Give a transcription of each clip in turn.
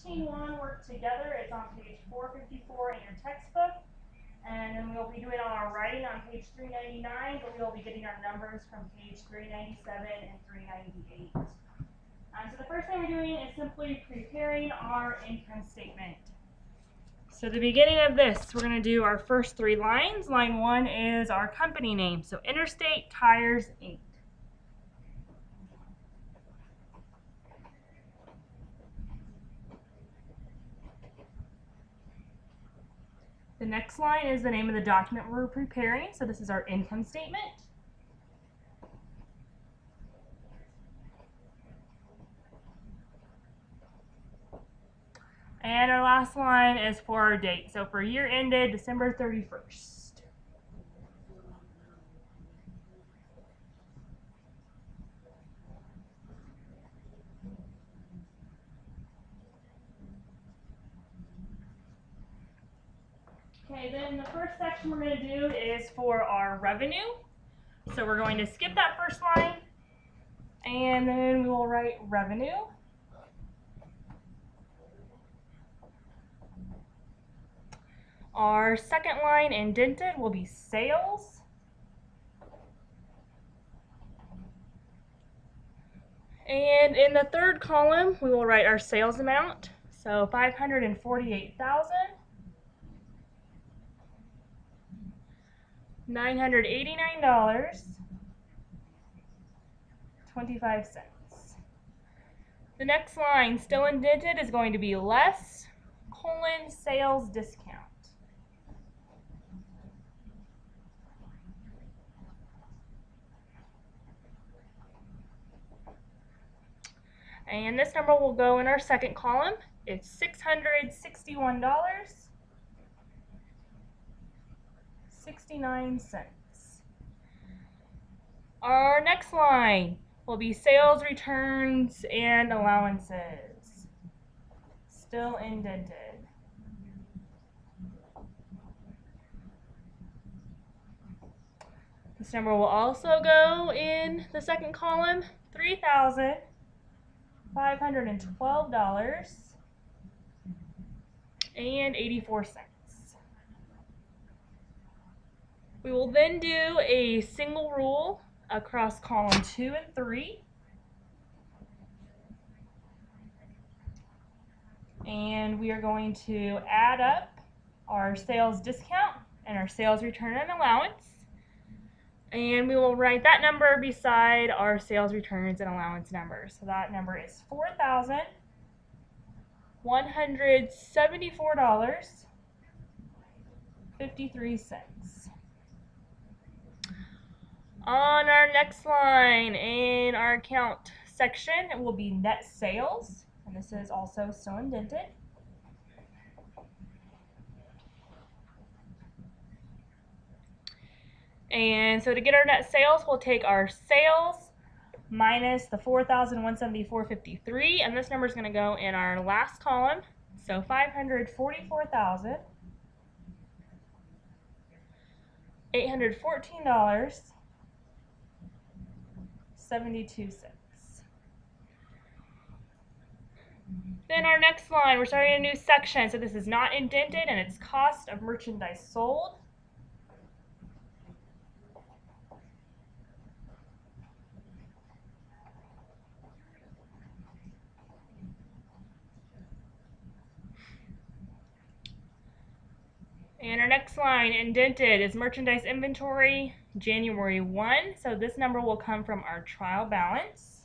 16-1 work together. It's on page 454 in your textbook. And then we'll be doing all our writing on page 399, but we'll be getting our numbers from page 397 and 398. So the first thing we're doing is simply preparing our income statement. So the beginning of this, we're going to do our first 3 lines. Line 1 is our company name, so Interstate Tires, Inc. The next line is the name of the document we're preparing, so this is our income statement. And our last line is for our date, so for year ended December 31st. Okay, then the first section we're going to do is for our revenue. So we're going to skip that first line, and then we will write revenue. Our second line indented will be sales. And in the third column, we will write our sales amount. So $548,989.25. The next line, still indented, is going to be less, sales discount. And this number will go in our second column. It's $661.69. Our next line will be sales returns and allowances. Still indented. This number will also go in the second column, $3,512.84. We will then do a single rule across column 2 and 3. And we are going to add up our sales discount and our sales return and allowance. And we will write that number beside our sales returns and allowance numbers. So that number is $4,174.53. On our next line in our account section, it will be net sales, and this is also still indented. And so to get our net sales, we'll take our sales minus the $4,174.53, and this number is going to go in our last column. So $544,814.72. Then our next line, we're starting a new section, so this is not indented, and it's cost of merchandise sold. And our next line, indented, is merchandise inventory, January 1. So this number will come from our trial balance.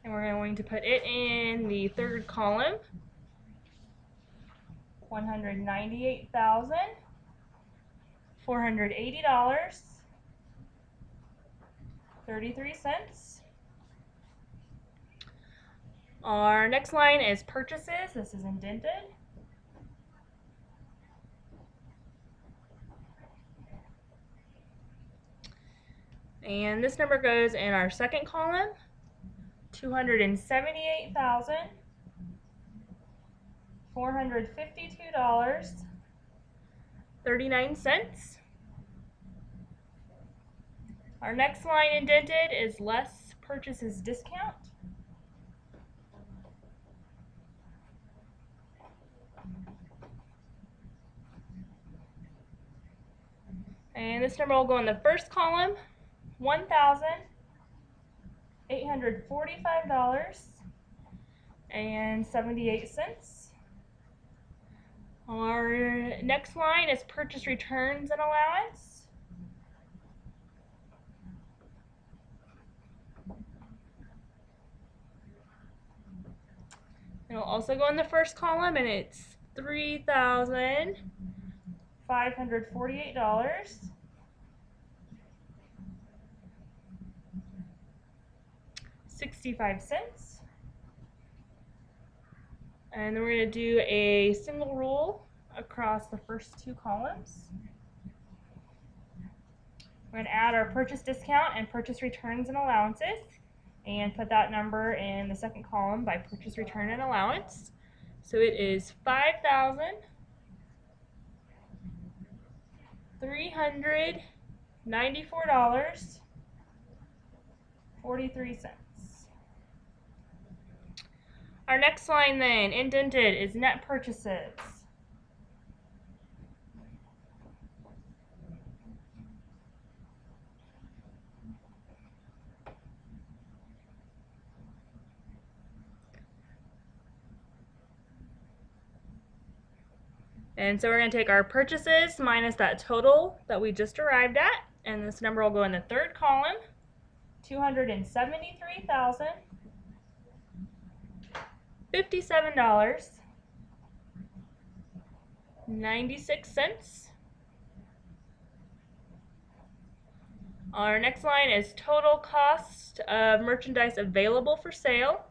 And we're going to put it in the third column, $198,480.33. Our next line is purchases. This is indented. And this number goes in our second column, $278,452.39. Our next line indented is less purchases discount. And this number will go in the first column, $1,845.78. Our next line is purchase returns and allowance. It'll also go in the first column, and it's $3,548.65. And then we're going to do a single rule across the first two columns. We're going to add our purchase discount and purchase returns and allowances, and put that number in the second column by purchase return and allowance. So it is $5,394.43. Our next line then, indented, is net purchases. And so we're going to take our purchases minus that total that we just arrived at, and this number will go in the third column, $273,057.96. Our next line is total cost of merchandise available for sale.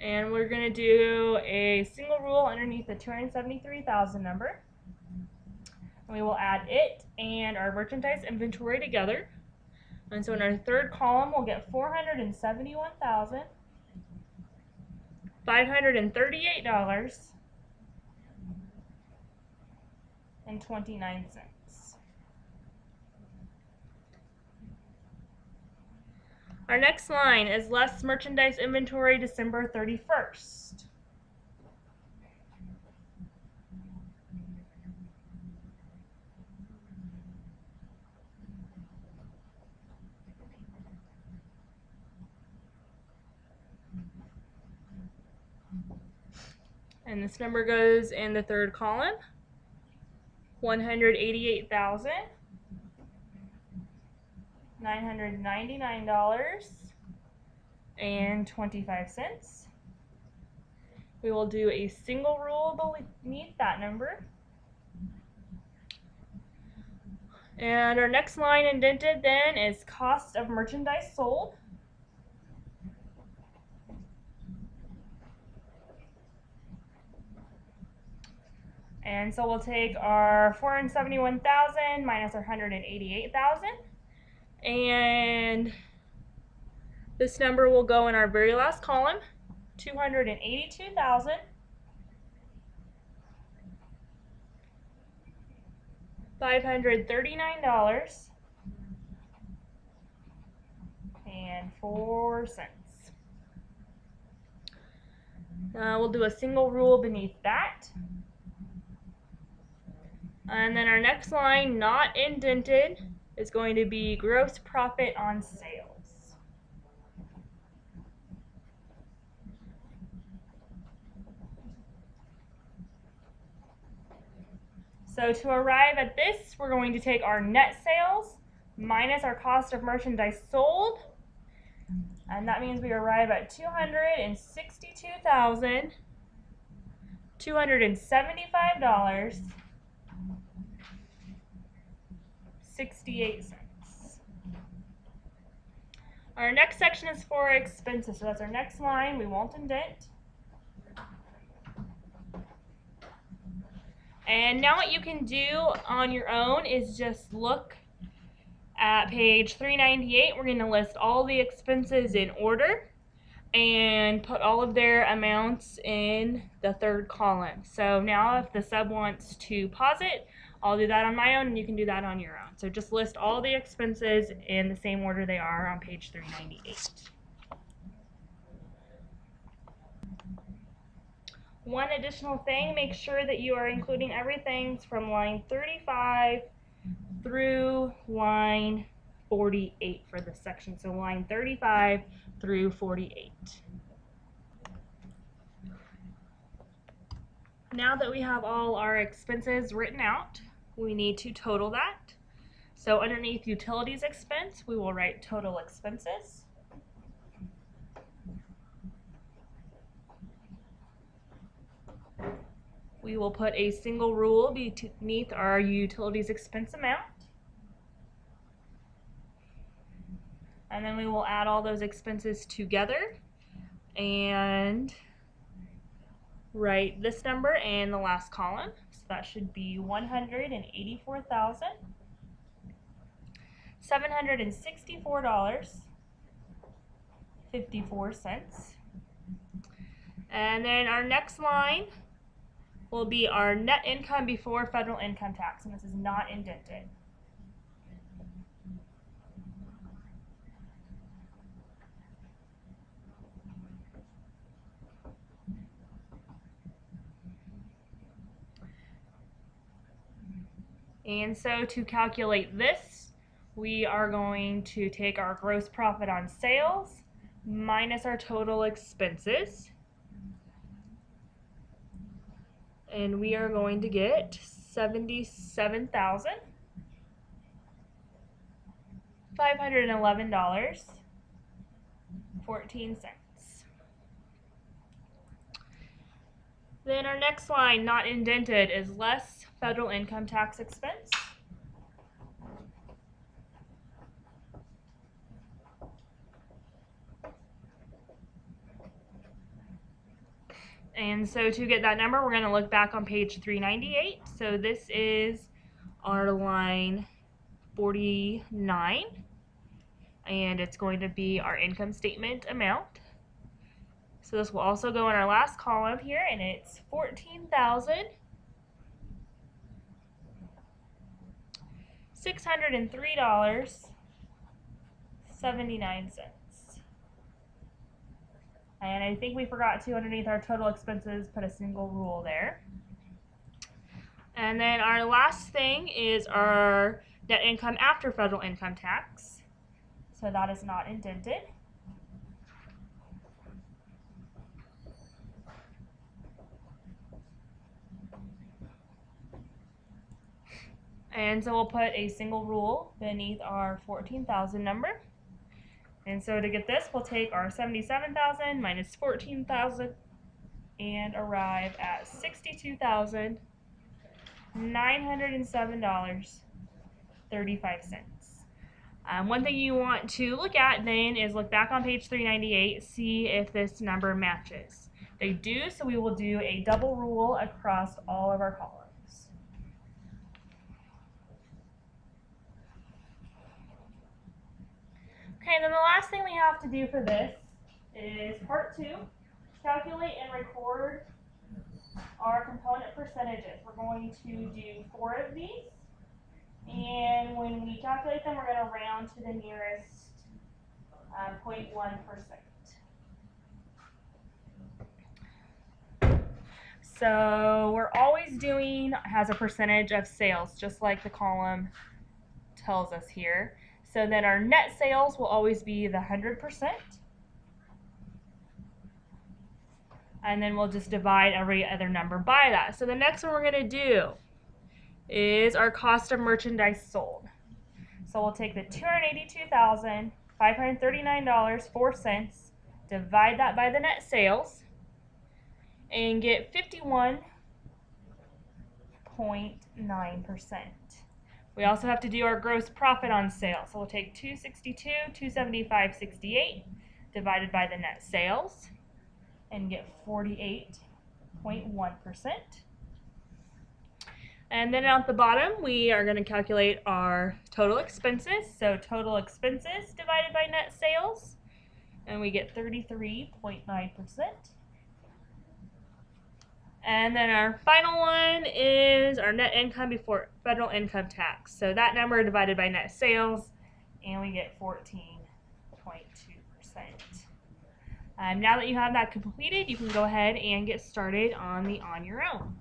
And we're going to do a single rule underneath the 273,000 number. And we will add it and our merchandise inventory together. And so in our third column, we'll get $471,538.29. Our next line is less merchandise inventory December 31st. And this number goes in the third column, $188,999.25. We will do a single rule beneath that number. And our next line indented then is cost of merchandise sold. And so we'll take our 471,000 minus our 188,000, and this number will go in our very last column, 282,539.04. We'll do a single rule beneath that. And then our next line, not indented, is going to be gross profit on sales. So to arrive at this, we're going to take our net sales minus our cost of merchandise sold, and that means we arrive at $262,275.68. Our next section is for expenses, so that's our next line. We won't indent. And now what you can do on your own is just look At page 398, we're going to list all the expenses in order and put all of their amounts in the third column. So now if the sub wants to pause it, I'll do that on my own and you can do that on your own. So just list all the expenses in the same order they are on page 398. One additional thing, make sure that you are including everything from line 35 through line 48 for this section. So line 35 through 48. Now that we have all our expenses written out, we need to total that. So underneath utilities expense, we will write total expenses. We will put a single rule beneath our utilities expense amount. And then we will add all those expenses together and write this number in the last column. So that should be $184,764.54. And then our next line will be our net income before federal income tax, and this is not indented. And so to calculate this, we are going to take our gross profit on sales minus our total expenses. And we are going to get $77,511.14. Then our next line, not indented, is less federal income tax expense. And so to get that number, we're going to look back on page 398. So this is our line 49, and it's going to be our income statement amount. So this will also go in our last column here, and it's $14,603.79. And I think we forgot to, underneath our total expenses, put a single rule there. And then our last thing is our net income after federal income tax. So that is not indented. And so we'll put a single rule beneath our 14,000 number. And so to get this, we'll take our 77,000 minus 14,000 and arrive at $62,907.35. One thing you want to look at then is look back on page 398, see if this number matches. They do, so we will do a double rule across all of our columns. Okay, then the last thing we have to do for this is part 2, calculate and record our component percentages. We're going to do 4 of these, and when we calculate them, we're going to round to the nearest 0.1%. So we're always doing as a percentage of sales, just like the column tells us here. So then our net sales will always be the 100%. And then we'll just divide every other number by that. So the next one we're going to do is our cost of merchandise sold. So we'll take the $282,539.04, divide that by the net sales, and get 51.9%. We also have to do our gross profit on sale. So we'll take 262,275.68 divided by the net sales and get 48.1%. And then at the bottom, we are going to calculate our total expenses. So total expenses divided by net sales, and we get 33.9%. And then our final one is our net income before federal income tax. So that number divided by net sales, and we get 14.2%. Now that you have that completed, you can go ahead and get started on your own.